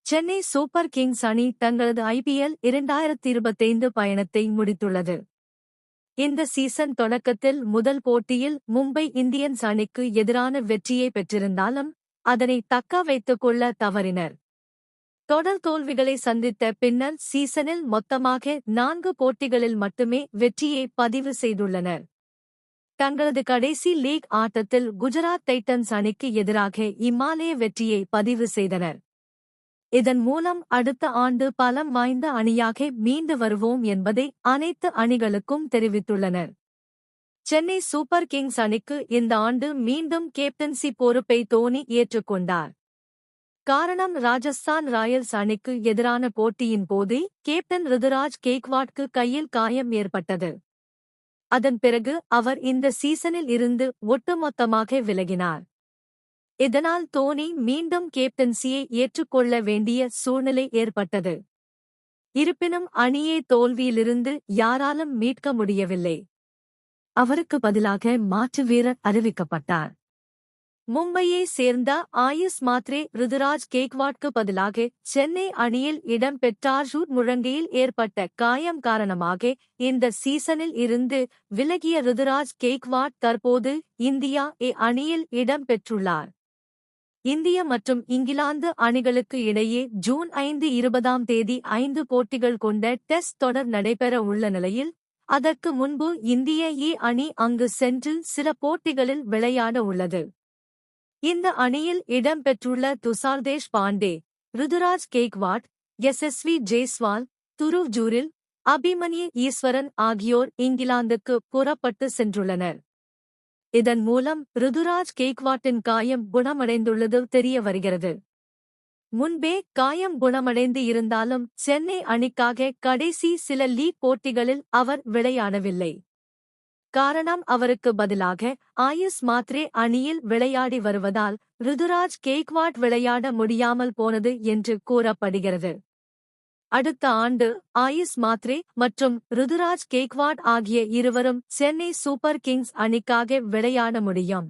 Chennai super Kings அணி தங்களது IPL 2025 பயணத்தை முடித்துள்ளது. இந்த சீசன் தொடக்கத்தில் முதல் போட்டியில் மும்பை இந்தியன்ஸ் அணிக்கு எதிரான வெற்றியை பெற்றிருந்தாலும் அதனை தக்க வைத்துக் கொள்ள தவறினர். தொடர் தோல்விகளை சந்தித்த பின்னர் சீசனில் மொத்தமாக 4 போட்டிகளில் மட்டுமே வெற்றியை பதிவு செய்துள்ளனர். தங்களது கடைசி லீக் ஆட்டத்தில் குஜராத் டைட்டன்ஸ் அணிக்கு எதிராக இம்மாலய வெற்றியை பதிவு செய்தனர். இதன் மூலம் அடுத்த ஆண்டு பலம் வாய்ந்த அணியாக மீண்டு வருவோம் என்பதை அனைத்து அணிகளுக்கும் தெரிவித்துள்ளனர். சென்னை சூப்பர் கிங்ஸ் அணிக்கு இந்த ஆண்டு மீண்டும் கேப்டன்சி பொறுப்பை தோனி ஏற்றுக்கொண்டார். காரணம், ராஜஸ்தான் ராயல்ஸ் அணிக்கு எதிரான போட்டியின் போது கேப்டன் ருதுராஜ் கெய்க்வாட்க்கு கையில் காயம் ஏற்பட்டது. அதன் பிறகு அவர் இந்த சீசனில் இருந்து ஒட்டுமொத்தமாக விலகினார். இதனால் தோனி மீண்டும் கேப்டன்சியை ஏற்றுக்கொள்ள வேண்டிய சூழ்நிலை ஏற்பட்டது. இருப்பினும் அணியை தோல்வியிலிருந்து யாராலும் மீட்க முடியவில்லை. அவருக்கு பதிலாக மாற்று வீரர் அறிவிக்கப்பட்டார். மும்பையை சேர்ந்த ஆயுஷ் மாத்ரே ருதுராஜ் கெய்க்வாட்க்கு பதிலாக சென்னை அணியில் இடம் பெற்றார். முழங்கையில் ஏற்பட்ட காயம் காரணமாக இந்த சீசனில் இருந்து விலகிய ருதுராஜ் கெய்க்வாட் தற்போது இந்தியா ஏ அணியில் இடம் பெற்றுள்ளார். இந்திய மற்றும் இங்கிலாந்து அணிகளுக்கு இடையே ஜூன் 5, 20 5 போட்டிகள் கொண்ட டெஸ்ட் தொடர் நடைபெற உள்ள நிலையில் அதற்கு முன்பு இந்திய ஏ அணி அங்கு சென்று சில போட்டிகளில் விளையாட உள்ளது. இந்த அணியில் இடம்பெற்றுள்ள துஷார் தேஷ்பாண்டே, ருதுராஜ் கெய்க்வாட், யசஸ்வி ஜெய்ஸ்வால், துருவ் ஜூரில், அபிமன்யு ஈஸ்வரன் ஆகியோர் இங்கிலாந்துக்கு புறப்பட்டு சென்றுள்ளனர். இதன் மூலம் ருதுராஜ் கெய்க்வாட்டின் காயம் குணமடைந்துள்ளது தெரிய வருகிறது. முன்பே காயம் குணமடைந்து இருந்தாலும் சென்னை அணிக்காக கடைசி சில லீக் போட்டிகளில் அவர் விளையாடவில்லை. காரணம், அவருக்கு பதிலாக ஆயுஷ் மாத்ரே அணியில் விளையாடி வருவதால் ருதுராஜ் கெய்க்வாட் விளையாட முடியாமல் போனது என்று கூறப்படுகிறது. அடுத்த ஆண்டு ஆயுஷ் மாத்ரே மற்றும் ருதுராஜ் கெய்க்வாட் ஆகிய இருவரும் சென்னை சூப்பர் கிங்ஸ் அணிக்காக விளையாட முடியும்.